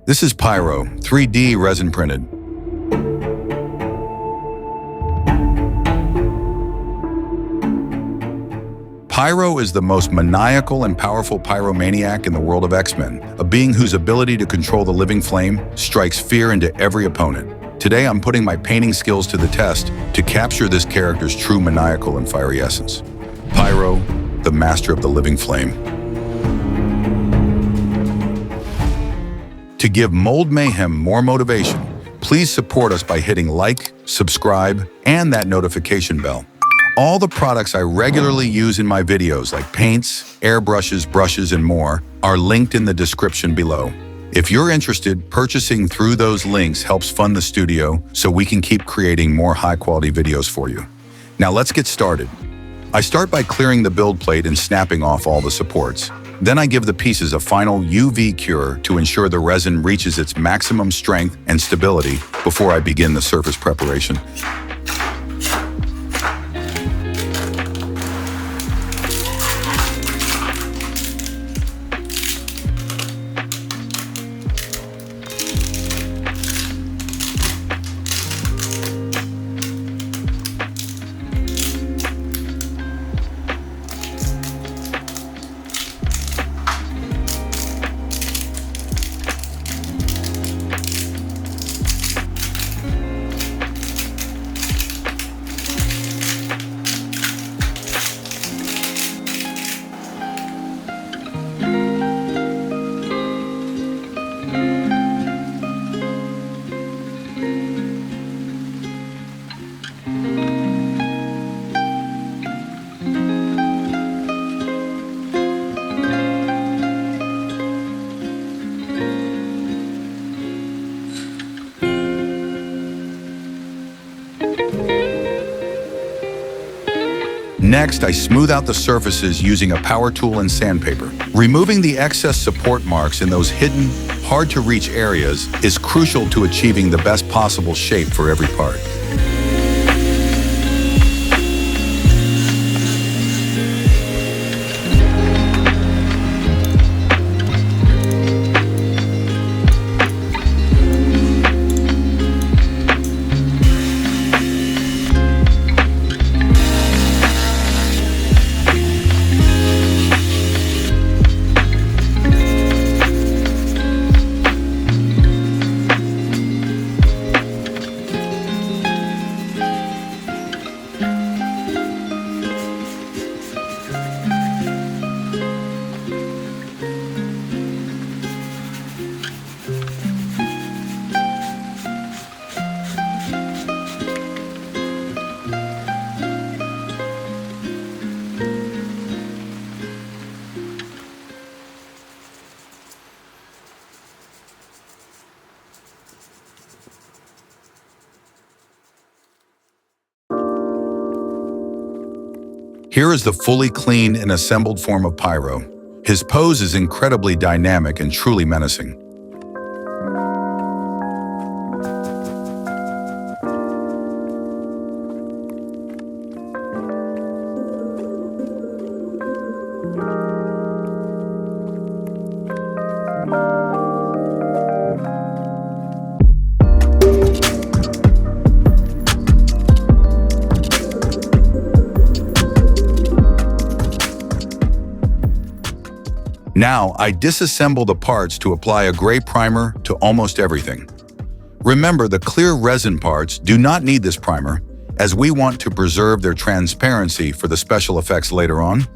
This is Pyro, 3D resin printed. Pyro is the most maniacal and powerful pyromaniac in the world of X-Men, a being whose ability to control the living flame strikes fear into every opponent. Today, I'm putting my painting skills to the test to capture this character's true maniacal and fiery essence. Pyro, the master of the living flame. To give Mold Mayhem more motivation, please support us by hitting like, subscribe, and that notification bell. All the products I regularly use in my videos, like paints, airbrushes, brushes, and more, are linked in the description below. If you're interested, purchasing through those links helps fund the studio so we can keep creating more high-quality videos for you. Now let's get started. I start by clearing the build plate and snapping off all the supports. Then I give the pieces a final UV cure to ensure the resin reaches its maximum strength and stability before I begin the surface preparation. Next, I smooth out the surfaces using a power tool and sandpaper. Removing the excess support marks in those hidden, hard-to-reach areas is crucial to achieving the best possible shape for every part. Here is the fully cleaned and assembled form of Pyro. His pose is incredibly dynamic and truly menacing. Now, I disassemble the parts to apply a gray primer to almost everything. Remember, the clear resin parts do not need this primer, as we want to preserve their transparency for the special effects later on.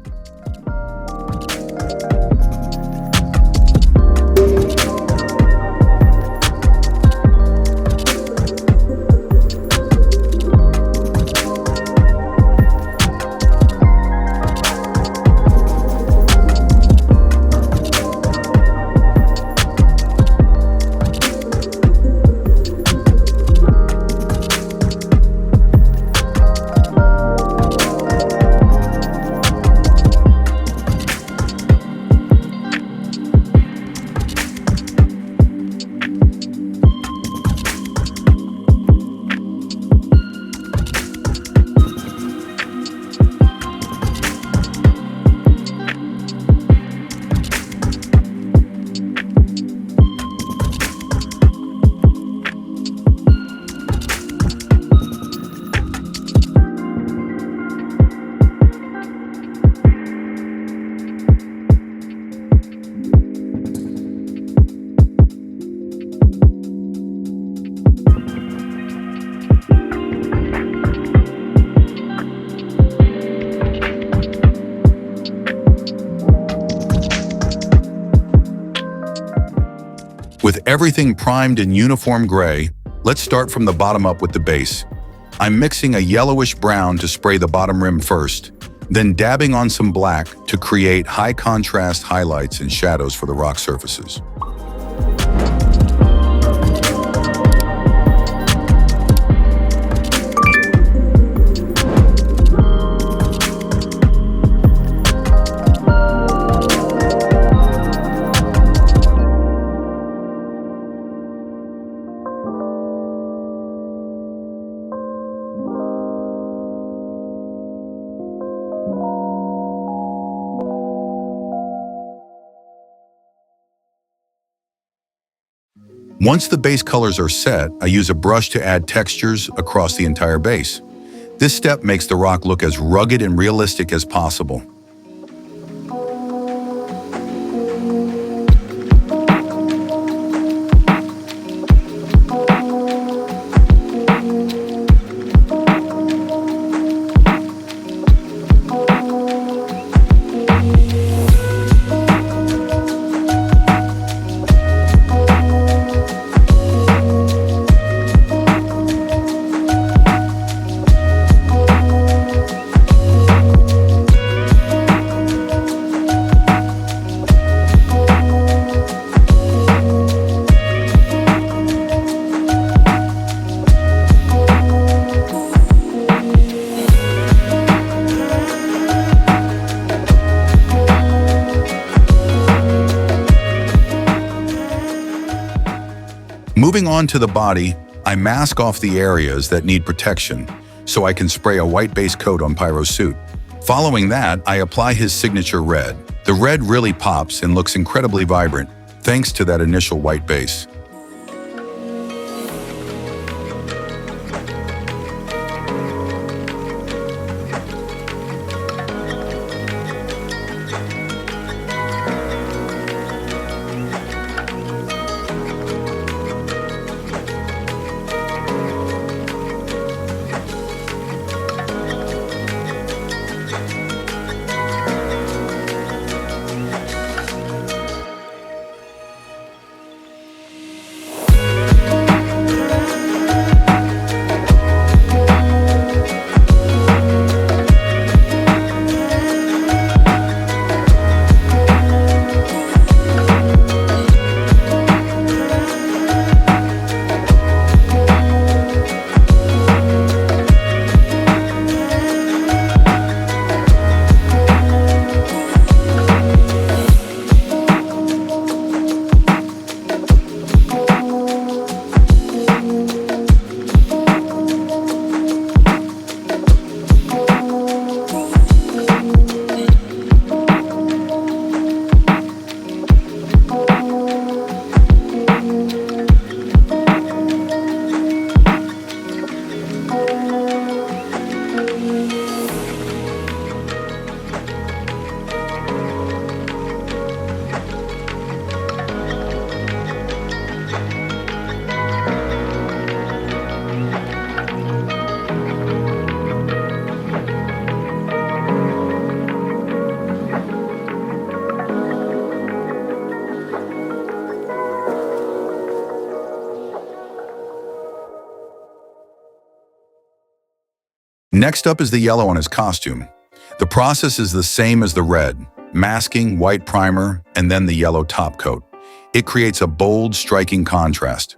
With everything primed in uniform gray, let's start from the bottom up with the base. I'm mixing a yellowish brown to spray the bottom rim first, then dabbing on some black to create high contrast highlights and shadows for the rock surfaces. Once the base colors are set, I use a brush to add textures across the entire base. This step makes the rock look as rugged and realistic as possible. Moving on to the body, I mask off the areas that need protection so I can spray a white base coat on Pyro's suit. Following that, I apply his signature red. The red really pops and looks incredibly vibrant, thanks to that initial white base. Next up is the yellow on his costume. The process is the same as the red: masking, white primer, and then the yellow top coat. It creates a bold, striking contrast.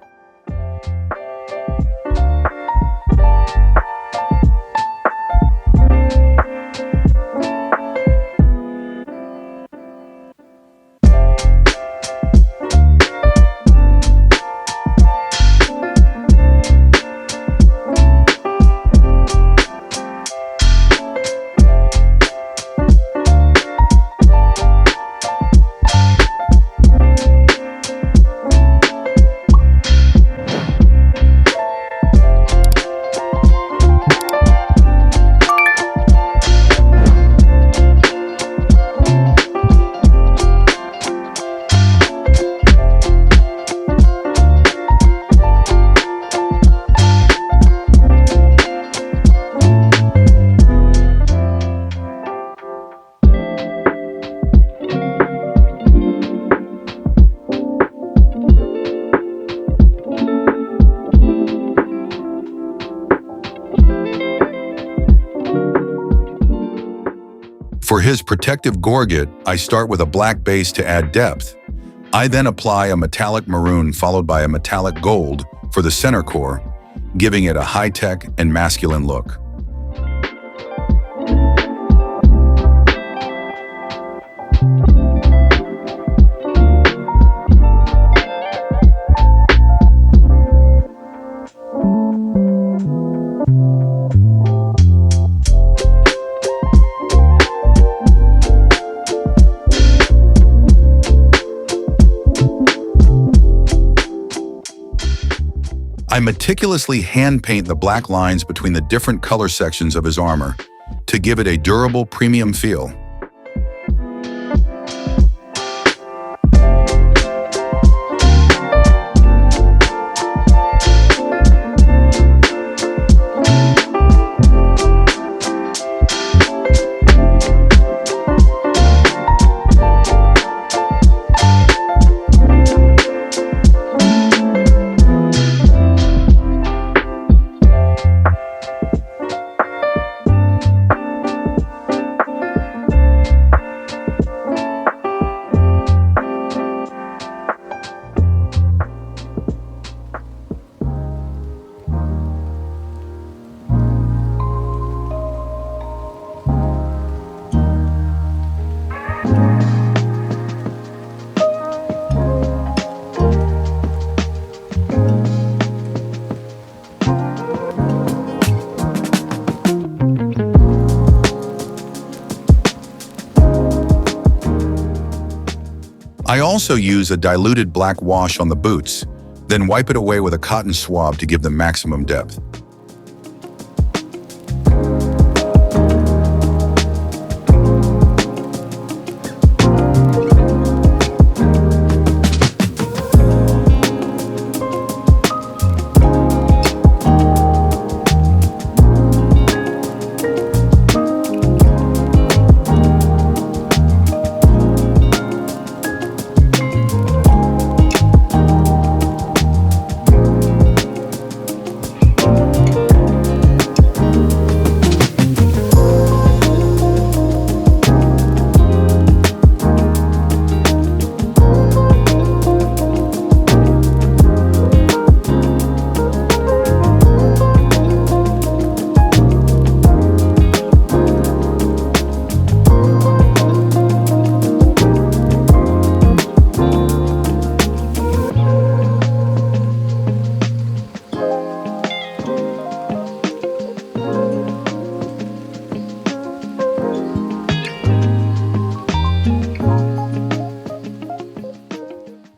For his protective gorget, I start with a black base to add depth. I then apply a metallic maroon followed by a metallic gold for the center core, giving it a high-tech and masculine look. I meticulously hand-paint the black lines between the different color sections of his armor to give it a durable, premium feel. I also use a diluted black wash on the boots, then wipe it away with a cotton swab to give them maximum depth.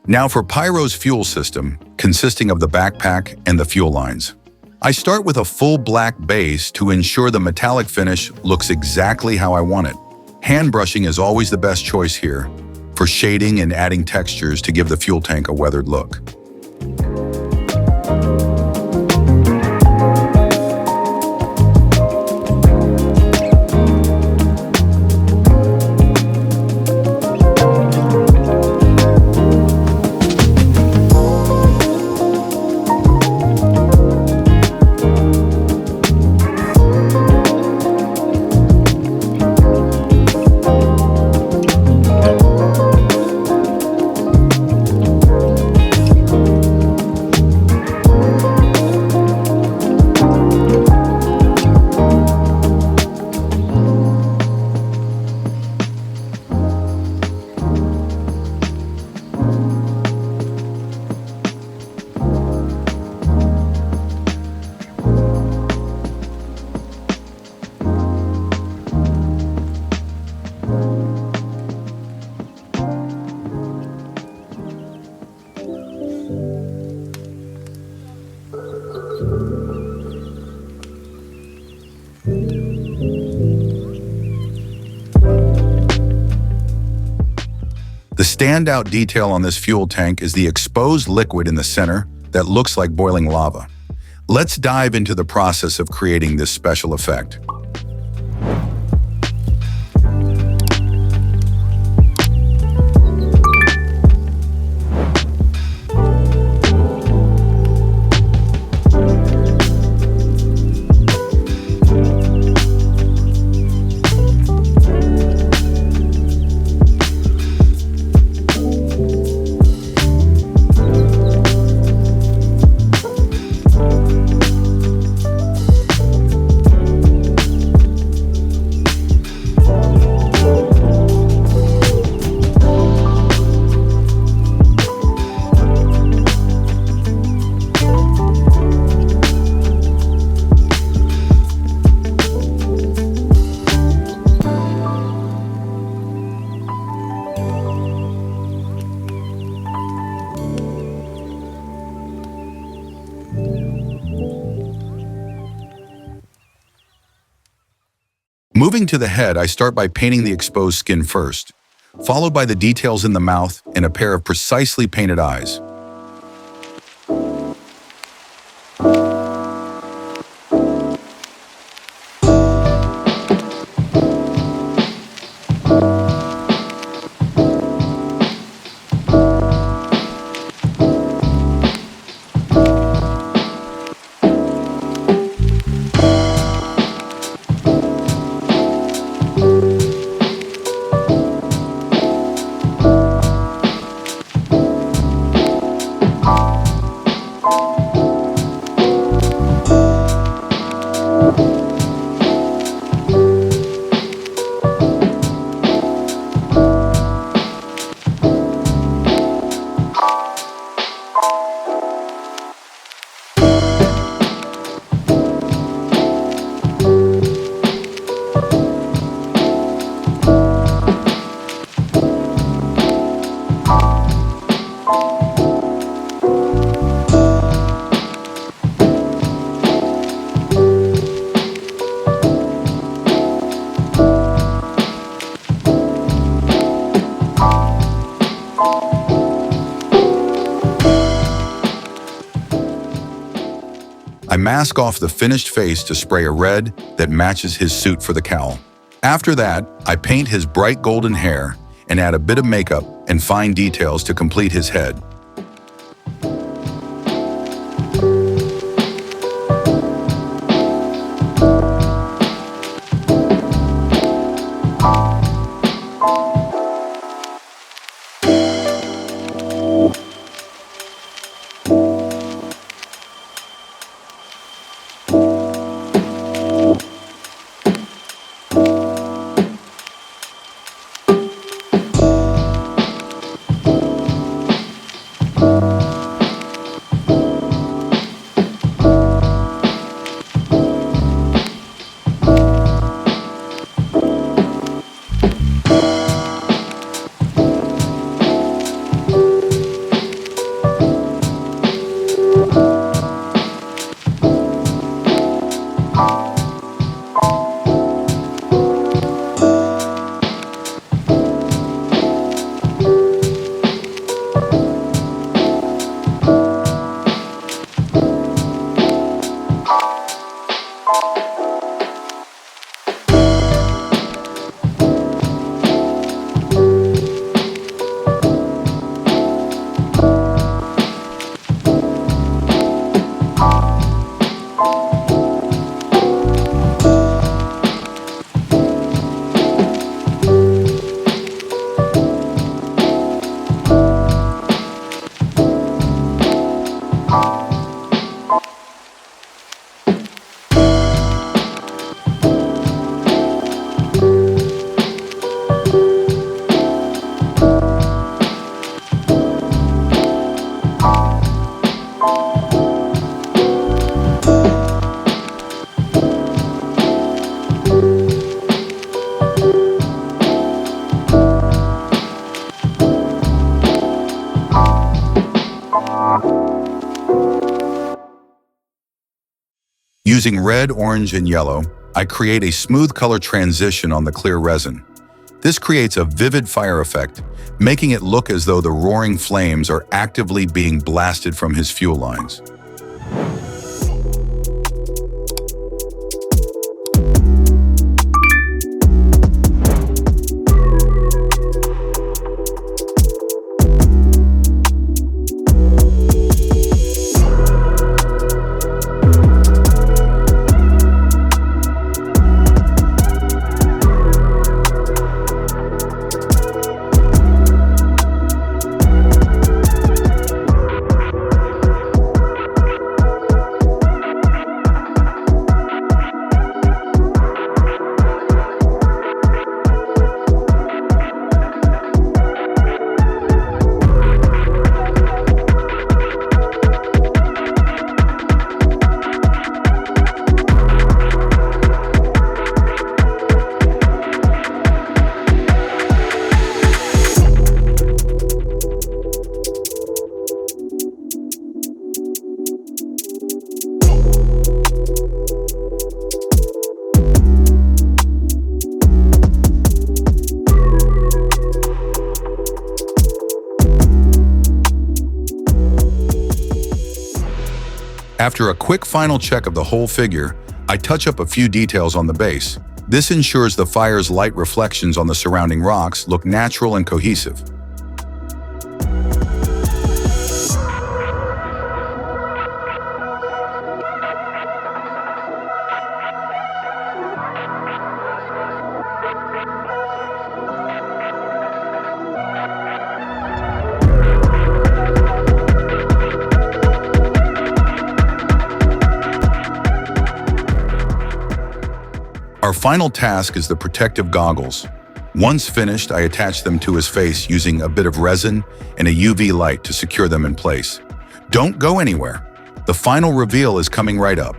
Now for Pyro's fuel system, consisting of the backpack and the fuel lines. I start with a full black base to ensure the metallic finish looks exactly how I want it. Hand brushing is always the best choice here, for shading and adding textures to give the fuel tank a weathered look. The standout detail on this fuel tank is the exposed liquid in the center that looks like boiling lava. Let's dive into the process of creating this special effect. Moving to the head, I start by painting the exposed skin first, followed by the details in the mouth and a pair of precisely painted eyes. I mask off the finished face to spray a red that matches his suit for the cowl. After that, I paint his bright golden hair and add a bit of makeup and fine details to complete his head. Using red, orange, and yellow, I create a smooth color transition on the clear resin. This creates a vivid fire effect, making it look as though the roaring flames are actively being blasted from his fuel lines. After a quick final check of the whole figure, I touch up a few details on the base. This ensures the fire's light reflections on the surrounding rocks look natural and cohesive. Our final task is the protective goggles. Once finished, I attach them to his face using a bit of resin and a UV light to secure them in place. Don't go anywhere. The final reveal is coming right up.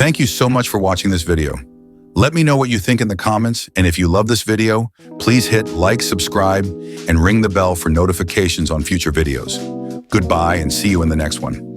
Thank you so much for watching this video. Let me know what you think in the comments, and if you love this video, please hit like, subscribe, and ring the bell for notifications on future videos. Goodbye and see you in the next one.